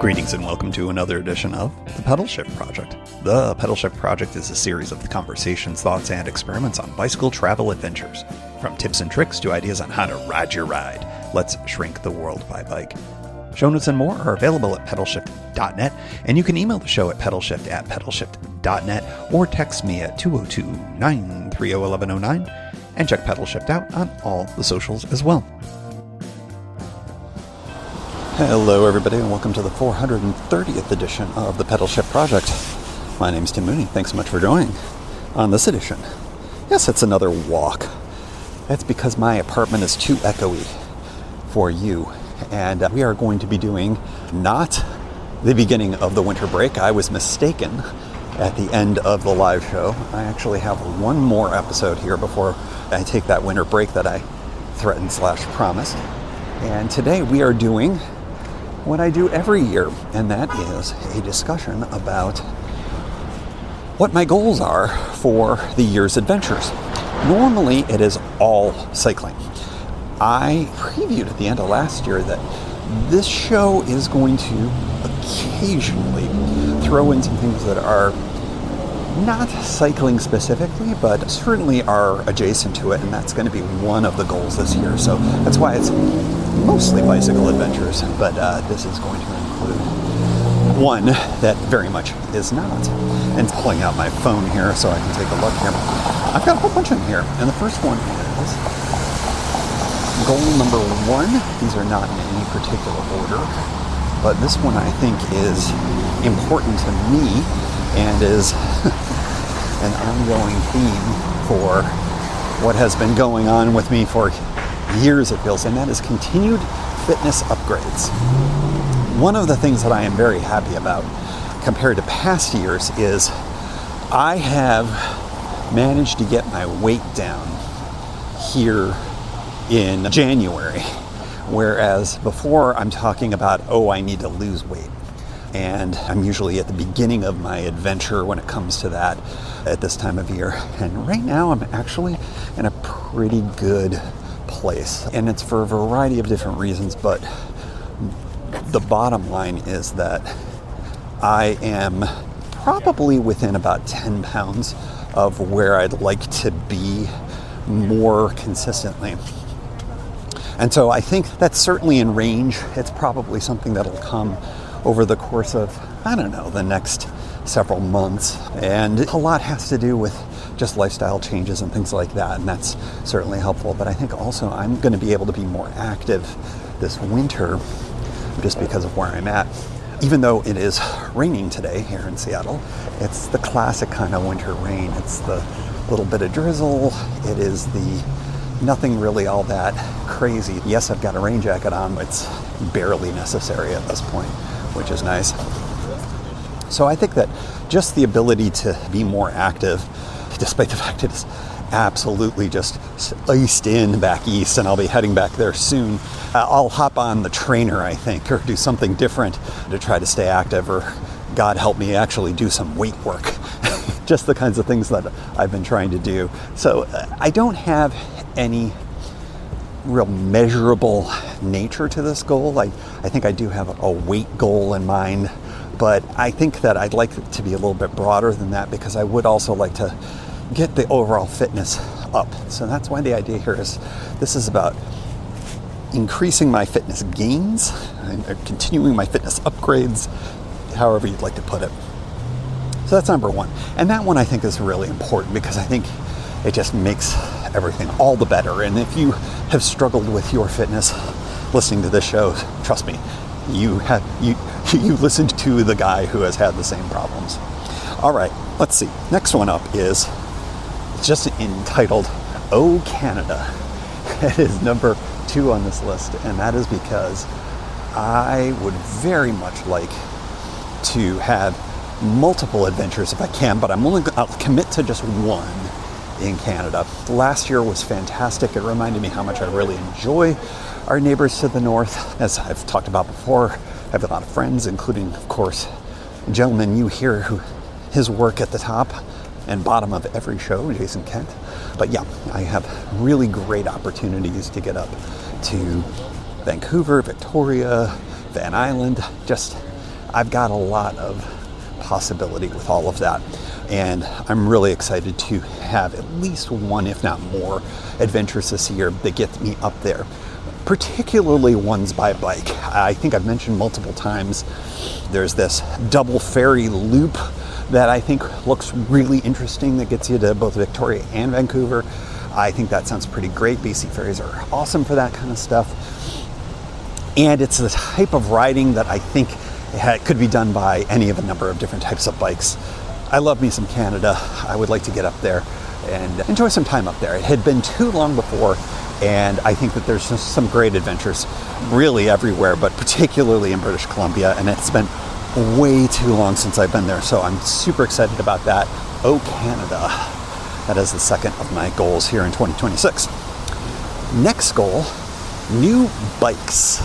Greetings and welcome to another edition of The Pedal Shift Project. The Pedal Shift Project is a series of conversations, thoughts, and experiments on bicycle travel adventures. From tips and tricks to ideas on how to ride your ride, let's shrink the world by bike. Show notes and more are available at pedalshift.net, and you can email the show at pedalshift@pedalshift.net or text me at 202-930-1109, and check Pedal Shift out on all the socials as well. Hello everybody and welcome to the 430th edition of the Pedal Shift Project. My name's Tim Mooney. Thanks so much for joining on this edition. Yes, it's another walk. That's because my apartment is too echoey for you. And we are going to be doing not the beginning of the winter break. I was mistaken at the end of the live show. I actually have one more episode here before I take that winter break that I threatened/promised. And today we are doing what I do every year, and that is a discussion about what my goals are for the year's adventures. Normally it is all cycling. I previewed at the end of last year that this show is going to occasionally throw in some things that are not cycling specifically, but certainly are adjacent to it, and that's going to be one of the goals this year. So that's why it's mostly bicycle adventures, but this is going to include one that very much is not. And pulling out my phone here so I can take a look here. I've got a whole bunch in here, and the first one is goal number one. These are not in any particular order, but this one I think is important to me and is an ongoing theme for what has been going on with me for years, it feels, and that is continued fitness upgrades. One of the things that I am very happy about compared to past years is I have managed to get my weight down here in January, whereas before I'm talking about, I need to lose weight. And I'm usually at the beginning of my adventure when it comes to that at this time of year. And right now I'm actually in a pretty good place. And it's for a variety of different reasons, but the bottom line is that I am probably within about 10 pounds of where I'd like to be more consistently. And so I think that's certainly in range. It's probably something that'll come over the course of, the next several months. And a lot has to do with just lifestyle changes and things like that, and that's certainly helpful. But I think also I'm going to be able to be more active this winter just because of where I'm at. Even though it is raining today here in Seattle, it's the classic kind of winter rain. It's the little bit of drizzle. It is the nothing really all that crazy. Yes, I've got a rain jacket on, but it's barely necessary at this point, which is nice. So I think that just the ability to be more active, despite the fact it's absolutely just iced in back east, and I'll be heading back there soon. I'll hop on the trainer, I think, or do something different to try to stay active, or God help me, actually do some weight work. Just the kinds of things that I've been trying to do. So I don't have any real measurable nature to this goal. I think I do have a weight goal in mind, but I think that I'd like it to be a little bit broader than that, because I would also like to get the overall fitness up. So that's why the idea here is this is about increasing my fitness gains and continuing my fitness upgrades, however you'd like to put it. So that's number one. And that one I think is really important because I think it just makes everything all the better. And if you have struggled with your fitness listening to this show, trust me, you listened to the guy who has had the same problems. All right, let's see. Next one up is just entitled, Oh Canada. It is number 2 on this list, and that is because I would very much like to have multiple adventures if I can, but I'll commit to just one in Canada. Last year was fantastic. It reminded me how much I really enjoy our neighbors to the north. As I've talked about before, I have a lot of friends, including, of course, a gentleman you hear who his work at the top and bottom of every show, Jason Kent. But yeah, I have really great opportunities to get up to Vancouver, Victoria, Van Island, just I've got a lot of possibility with all of that. And I'm really excited to have at least one, if not more, adventures this year that get me up there, particularly ones by bike. I think I've mentioned multiple times there's this double ferry loop that I think looks really interesting that gets you to both Victoria and Vancouver. I think that sounds pretty great. BC ferries are awesome for that kind of stuff. And it's the type of riding that I think could be done by any of a number of different types of bikes. I love me some Canada. I would like to get up there and enjoy some time up there. It had been too long before, and I think that there's just some great adventures really everywhere, but particularly in British Columbia, and it's been way too long since I've been there, so I'm super excited about that. Oh, Canada. That is the second of my goals here in 2026. Next goal, new bikes.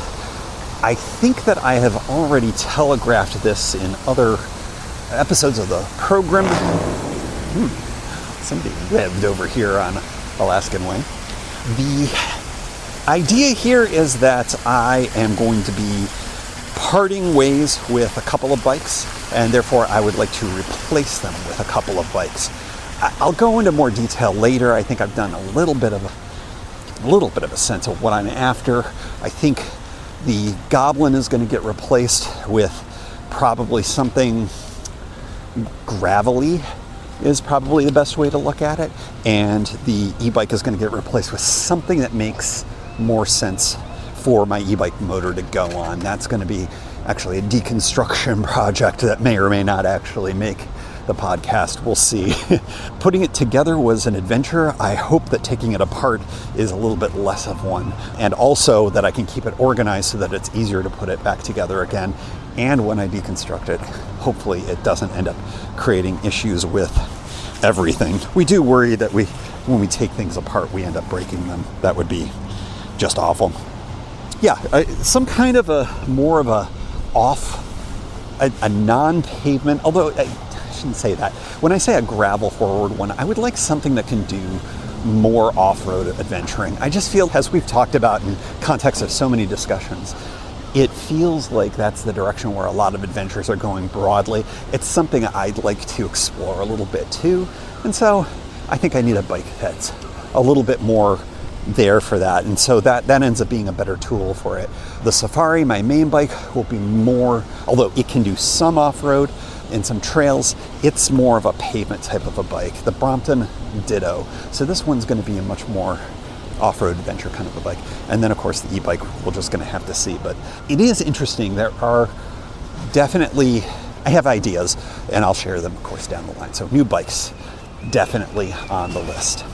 I think that I have already telegraphed this in other episodes of the program. Somebody lived over here on Alaskan Way. The idea here is that I am going to be parting ways with a couple of bikes, and therefore I would like to replace them with a couple of bikes. I'll go into more detail later. I think I've done a little bit of a sense of what I'm after. I think the Goblin is going to get replaced with probably something gravelly is probably the best way to look at it, and the e-bike is going to get replaced with something that makes more sense for my e-bike motor to go on. That's going to be actually a deconstruction project that may or may not actually make the podcast. We'll see. Putting it together was an adventure. I hope that taking it apart is a little bit less of one, and also that I can keep it organized so that it's easier to put it back together again. And when I deconstruct it, hopefully it doesn't end up creating issues with everything. We do worry that when we take things apart, we end up breaking them. That would be just awful. Yeah, some kind of a more of a non-pavement, although I shouldn't say that. When I say a gravel forward one, I would like something that can do more off-road adventuring. I just feel, as we've talked about in context of so many discussions, it feels like that's the direction where a lot of adventures are going broadly. It's something I'd like to explore a little bit too. And so I think I need a bike that's a little bit more there for that. And so that ends up being a better tool for it. The Safari, my main bike, will be more, although it can do some off-road and some trails, it's more of a pavement type of a bike. The Brompton, ditto. So this one's going to be a much more off-road adventure kind of a bike. And then of course the e-bike we're just going to have to see. But it is interesting. There are definitely, I have ideas, and I'll share them of course down the line. So new bikes, definitely on the list.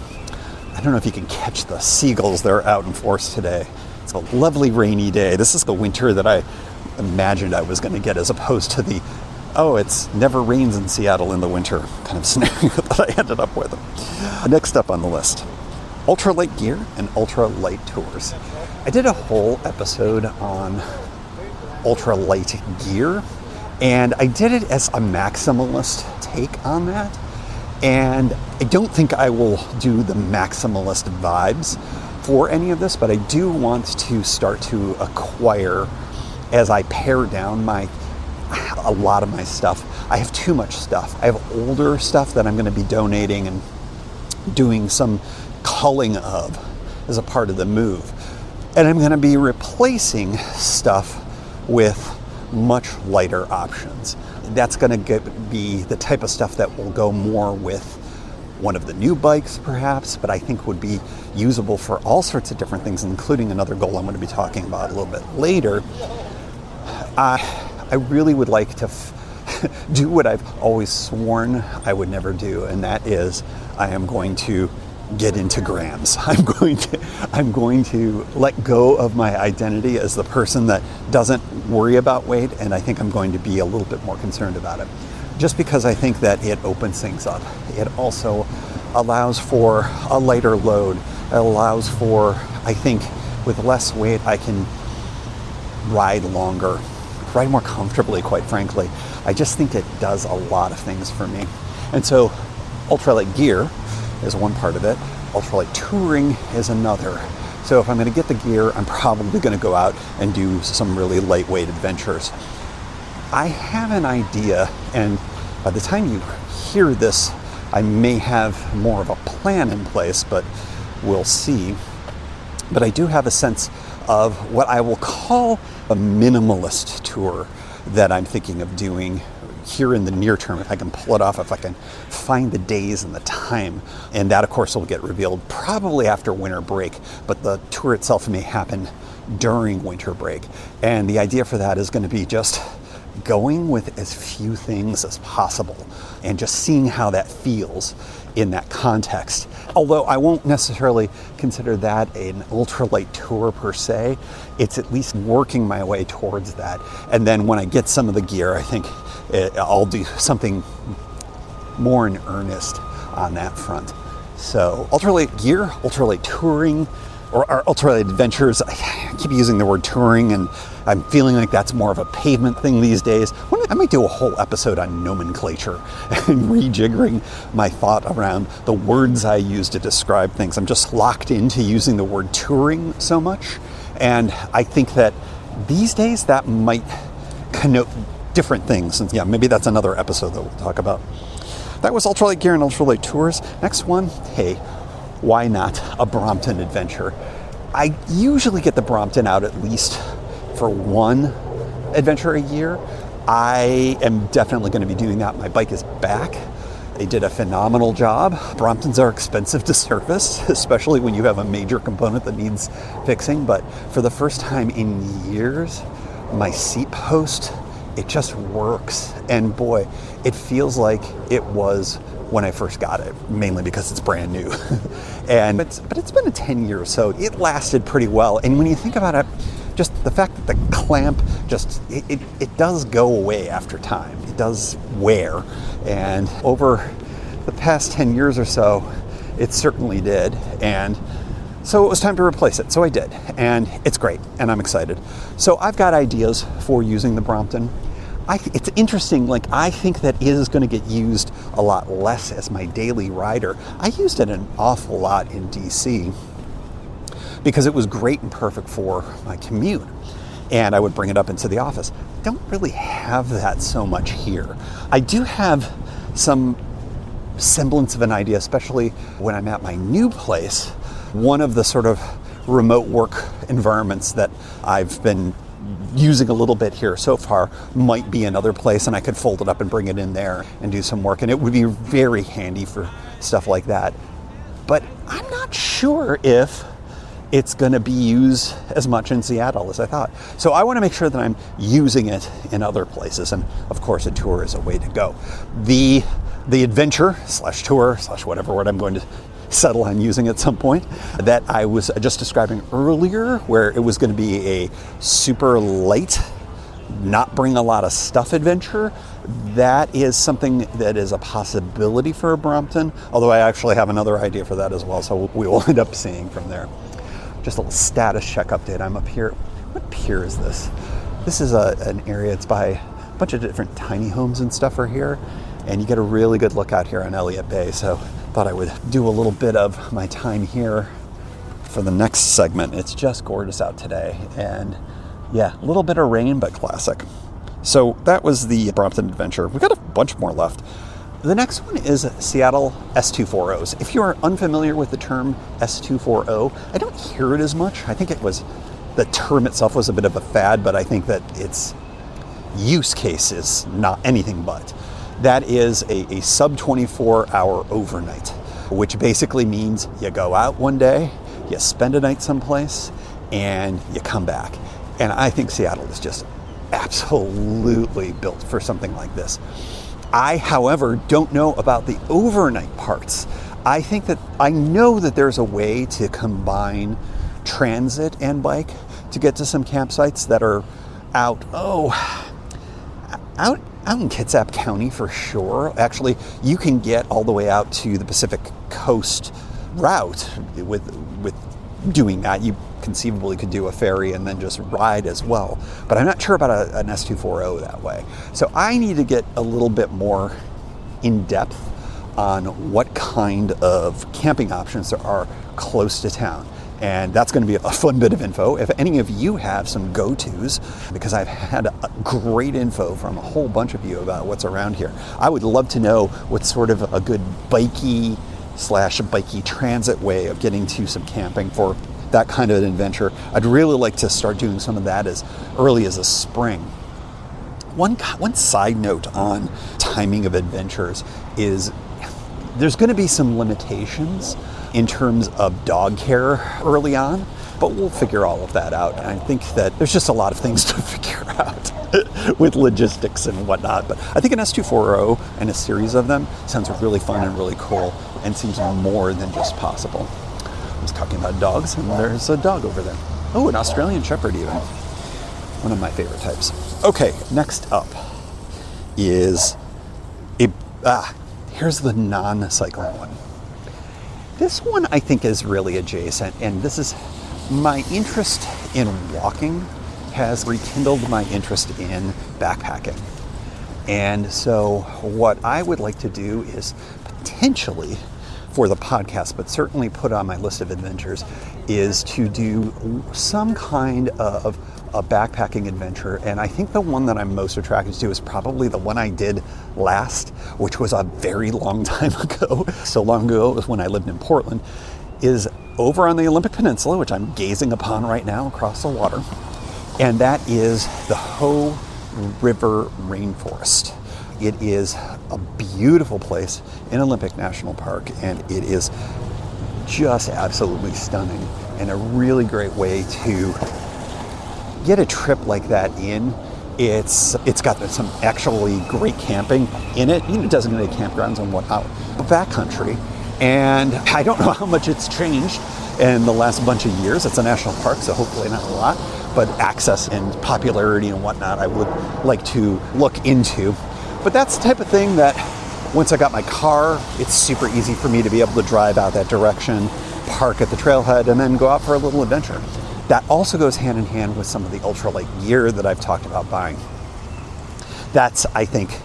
I don't know if you can catch the seagulls that are out in force today. It's a lovely rainy day. This is the winter that I imagined I was going to get, as opposed to the, oh, it's never rains in Seattle in the winter kind of scenario that I ended up with. Next up on the list, ultralight gear and ultralight tours. I did a whole episode on ultralight gear, and I did it as a maximalist take on that. And I don't think I will do the maximalist vibes for any of this, but I do want to start to acquire, as I pare down a lot of my stuff. I have too much stuff. I have older stuff that I'm going to be donating and doing some culling of as a part of the move. And I'm going to be replacing stuff with much lighter options. That's going to be the type of stuff that will go more with one of the new bikes perhaps, but I think would be usable for all sorts of different things, including another goal I'm going to be talking about a little bit later. I really would like to do what I've always sworn I would never do, and that is I am going to get into grams. I'm going to let go of my identity as the person that doesn't worry about weight, and I think I'm going to be a little bit more concerned about it. Just because I think that it opens things up. It also allows for a lighter load. It allows for, I think, with less weight, I can ride longer, ride more comfortably, quite frankly. I just think it does a lot of things for me. And so ultralight gear is one part of it. Ultralight touring is another. So if I'm going to get the gear, I'm probably going to go out and do some really lightweight adventures. I have an idea, and by the time you hear this, I may have more of a plan in place, but we'll see. But I do have a sense of what I will call a minimalist tour that I'm thinking of doing here in the near term, if I can pull it off, if I can find the days and the time. And that, of course, will get revealed probably after winter break, but the tour itself may happen during winter break. And the idea for that is going to be just going with as few things as possible and just seeing how that feels in that context. Although I won't necessarily consider that an ultralight tour per se, it's at least working my way towards that. And then when I get some of the gear, I think I'll do something more in earnest on that front. So ultralight gear, ultralight touring, or ultralight adventures. I keep using the word touring, and I'm feeling like that's more of a pavement thing these days. I might do a whole episode on nomenclature and rejiggering my thought around the words I use to describe things. I'm just locked into using the word touring so much, and I think that these days that might connote different things. And yeah, maybe that's another episode that we'll talk about. That was ultralight gear and ultralight tours. Next one, hey, why not a Brompton adventure? I usually get the Brompton out at least for one adventure a year. I am definitely going to be doing that. My bike is back. They did a phenomenal job. Bromptons are expensive to service, especially when you have a major component that needs fixing. But for the first time in years, my seat post, it just works. And boy, it feels like it was when I first got it, mainly because it's brand new. But it's been a 10 years, so it lasted pretty well. And when you think about it, just the fact that the clamp it does go away after time. It does wear. And over the past 10 years or so, it certainly did. And so it was time to replace it. So I did. And it's great. And I'm excited. So I've got ideas for using the Brompton. It's interesting, I think that it is going to get used a lot less as my daily rider. I used it an awful lot in DC because it was great and perfect for my commute. And I would bring it up into the office. Don't really have that so much here. I do have some semblance of an idea, especially when I'm at my new place. One of the sort of remote work environments that I've been using a little bit here so far might be another place, and I could fold it up and bring it in there and do some work, and it would be very handy for stuff like that. But I'm not sure if it's going to be used as much in Seattle as I thought. So I want to make sure that I'm using it in other places, and of course a tour is a way to go. The adventure / tour / whatever word I'm going to settle on using at some point, that I was just describing earlier, where it was going to be a super light, not bring a lot of stuff adventure. That is something that is a possibility for a Brompton, although I actually have another idea for that as well, so we will end up seeing from there. Just a little status check update. I'm up here. What pier is this? This is an area, it's by a bunch of different tiny homes and stuff are here, and you get a really good look out here on Elliott Bay, so thought I would do a little bit of my time here for the next segment. It's just gorgeous out today, and yeah, a little bit of rain, but classic. So that was the Brompton adventure. We've got a bunch more left. The next one is Seattle S240s. If you're unfamiliar with the term S240, I don't hear it as much. I think the term itself was a bit of a fad, but I think that its use case is not anything but. That is a sub 24-hour overnight, which basically means you go out one day, you spend a night someplace, and you come back. And I think Seattle is just absolutely built for something like this. I, however, don't know about the overnight parts. I know that there's a way to combine transit and bike to get to some campsites that are out in Kitsap County for sure. Actually, you can get all the way out to the Pacific Coast route with doing that. You conceivably could do a ferry and then just ride as well. But I'm not sure about an S240 that way. So I need to get a little bit more in depth on what kind of camping options there are close to town. And that's going to be a fun bit of info. If any of you have some go-tos, because I've had great info from a whole bunch of you about what's around here, I would love to know what's sort of a good bikey transit way of getting to some camping for that kind of an adventure. I'd really like to start doing some of that as early as the spring. One side note on timing of adventures is there's going to be some limitations in terms of dog care early on, but we'll figure all of that out. And I think that there's just a lot of things to figure out with logistics and whatnot. But I think an S240 and a series of them sounds really fun and really cool and seems more than just possible. I was talking about dogs, and there's a dog over there. Oh, an Australian Shepherd even. One of my favorite types. Okay, next up is here's the non-cycling one. This one I think is really adjacent, and this is my interest in walking has rekindled my interest in backpacking. And so what I would like to do is potentially, for the podcast, but certainly put on my list of adventures, is to do some kind of a backpacking adventure. And I think the one that I'm most attracted to is probably the one I did last, which was a very long time ago. So long ago, it was when I lived in Portland, is over on the Olympic Peninsula, which I'm gazing upon right now across the water. And that is the Hoh Rainforest. It is a beautiful place in Olympic National Park, and it is just absolutely stunning and a really great way to get a trip like that in. It's got some actually great camping in it, designated campgrounds and whatnot, backcountry. And I don't know how much it's changed in the last bunch of years. It's a national park, so hopefully not a lot, but access and popularity and whatnot I would like to look into. But that's the type of thing that once I got my car, it's super easy for me to be able to drive out that direction, park at the trailhead, and then go out for a little adventure. That also goes hand in hand with some of the ultralight gear that I've talked about buying. That's, I think,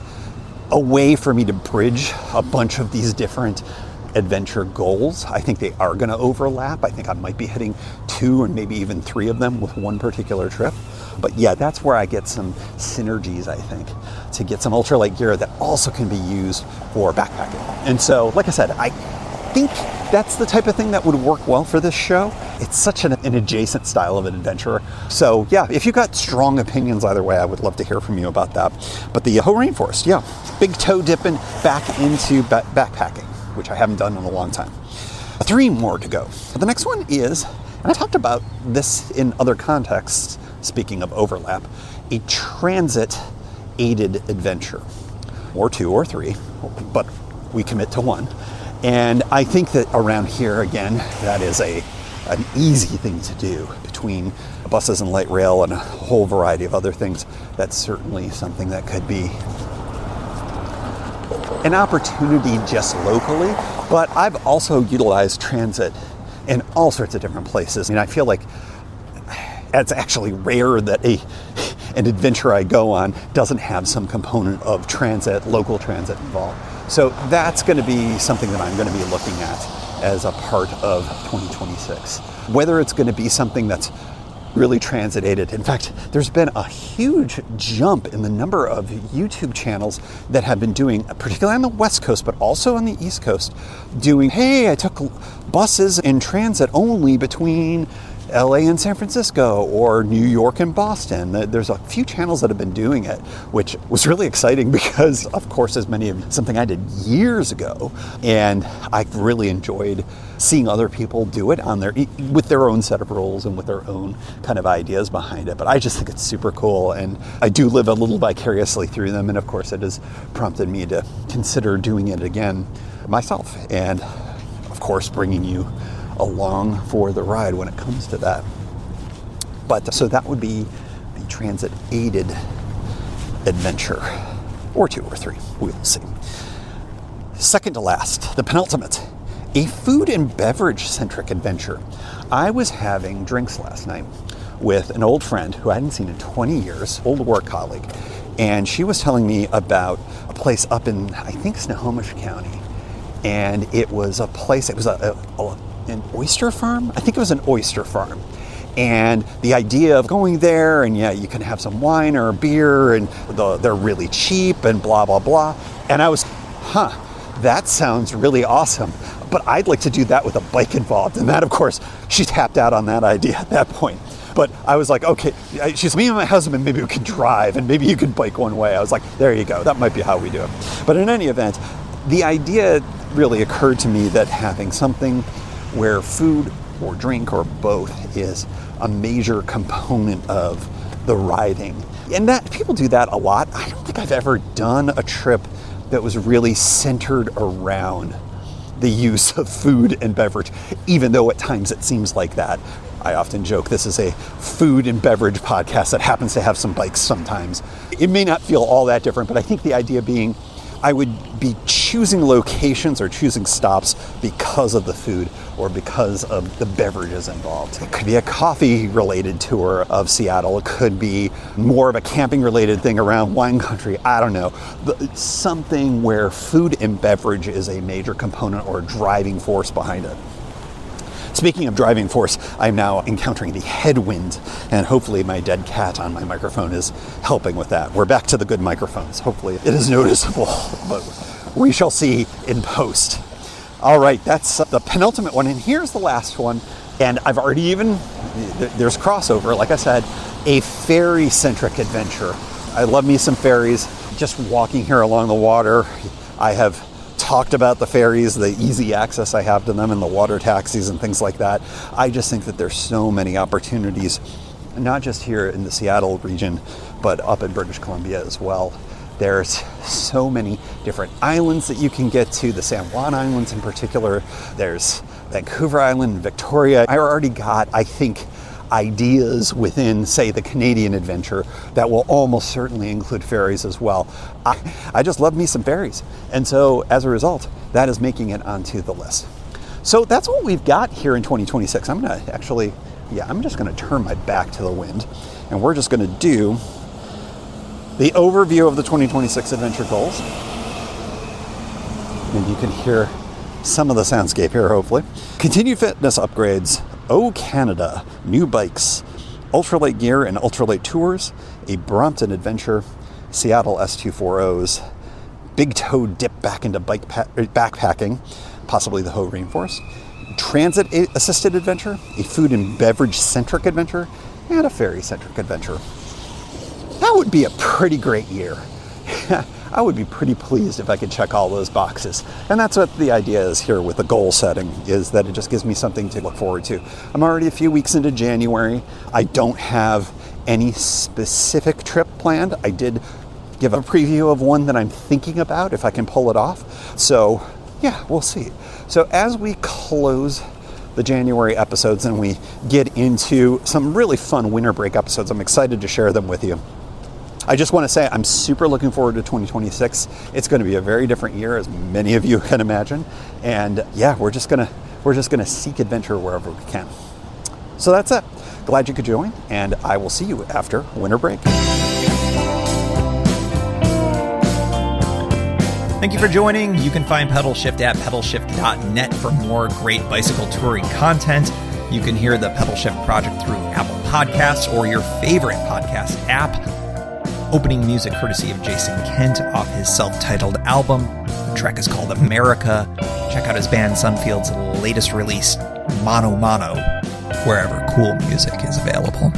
a way for me to bridge a bunch of these different adventure goals. I think they are going to overlap. I think I might be hitting 2 and maybe even 3 of them with one particular trip. But yeah, that's where I get some synergies, I think, to get some ultralight gear that also can be used for backpacking. And so, like I said, I think that's the type of thing that would work well for this show. It's such an adjacent style of an adventure. So yeah, if you've got strong opinions either way, I would love to hear from you about that. But the Hoh Rainforest, yeah, big toe dipping back into backpacking, which I haven't done in a long time. 3 more to go. The next one is, and I talked about this in other contexts, speaking of overlap, a transit-aided adventure, or 2 or 3, but we commit to 1. And I think that around here, again, that is an easy thing to do between buses and light rail and a whole variety of other things. That's certainly something that could be an opportunity just locally, but I've also utilized transit in all sorts of different places. I mean, I feel like it's actually rare that an adventure I go on doesn't have some component of transit, local transit involved. So that's going to be something that I'm going to be looking at as a part of 2026. Whether it's going to be something that's really transit-aided. In fact, there's been a huge jump in the number of YouTube channels that have been doing, particularly on the West Coast, but also on the East Coast, doing, hey, I took buses in transit only between LA and San Francisco, or New York and Boston. There's a few channels that have been doing it, which was really exciting because, of course, as many of something I did years ago, and I really enjoyed seeing other people do it on with their own set of rules and with their own kind of ideas behind it. But I just think it's super cool, and I do live a little vicariously through them, and of course it has prompted me to consider doing it again myself, and of course bringing you along for the ride when it comes to that. But so that would be the transit-aided adventure, or 2 or 3, we will see. Second to last, the penultimate, a food and beverage-centric adventure. I was having drinks last night with an old friend who I hadn't seen in 20 years, old work colleague, and she was telling me about a place up in, I think, Snohomish County, and it was a place, it was an oyster farm? I think it was an oyster farm. And the idea of going there and yeah, you can have some wine or a beer and they're really cheap and blah, blah, blah. And I was, that sounds really awesome. But I'd like to do that with a bike involved. And that, of course, she tapped out on that idea at that point. But I was like, okay, she's me and my husband, maybe we can drive and maybe you can bike one way. I was like, there you go. That might be how we do it. But in any event, the idea really occurred to me that having something where food or drink or both is a major component of the riding. And that people do that a lot. I don't think I've ever done a trip that was really centered around the use of food and beverage, even though at times it seems like that. I often joke this is a food and beverage podcast that happens to have some bikes sometimes. It may not feel all that different, but I think the idea being I would be choosing locations or choosing stops because of the food or because of the beverages involved. It could be a coffee-related tour of Seattle. It could be more of a camping-related thing around wine country. I don't know. Something where food and beverage is a major component or a driving force behind it. Speaking of driving force, I'm now encountering the headwind, and hopefully my dead cat on my microphone is helping with that. We're back to the good microphones. Hopefully it is noticeable, but we shall see in post. All right, that's the penultimate one, and here's the last one. And I've already there's crossover, like I said, a ferry-centric adventure. I love me some ferries. Just walking here along the water, I have talked about the ferries, the easy access I have to them, and the water taxis and things like that. I just think that there's so many opportunities, not just here in the Seattle region, but up in British Columbia as well. There's so many different islands that you can get to, the San Juan Islands in particular. There's Vancouver Island, Victoria. I already got, I think, ideas within, say, the Canadian adventure that will almost certainly include ferries as well. I just love me some ferries. And so as a result, that is making it onto the list. So that's what we've got here in 2026. I'm just gonna turn my back to the wind and we're just gonna do the overview of the 2026 adventure goals. And you can hear some of the soundscape here, hopefully. Continued fitness upgrades, Canada, new bikes, ultralight gear and ultralight tours, a Brompton adventure, Seattle S240s, big toe dip back into backpacking, possibly the Hoh Rainforest, transit assisted adventure, a food and beverage centric adventure, and a ferry centric adventure. That would be a pretty great year. I would be pretty pleased if I could check all those boxes. And that's what the idea is here with the goal setting, is that it just gives me something to look forward to. I'm already a few weeks into January. I don't have any specific trip planned. I did give a preview of one that I'm thinking about, if I can pull it off. So yeah, we'll see. So as we close the January episodes and we get into some really fun winter break episodes, I'm excited to share them with you. I just want to say I'm super looking forward to 2026. It's going to be a very different year, as many of you can imagine. And yeah, we're just gonna seek adventure wherever we can. So that's it. Glad you could join, and I will see you after winter break. Thank you for joining. You can find Pedal Shift at pedalshift.net for more great bicycle touring content. You can hear the Pedal Shift project through Apple Podcasts or your favorite podcast app. Opening music courtesy of Jason Kent off his self-titled album. The track is called America. Check out his band Sunfield's latest release, Mono Mono, wherever cool music is available.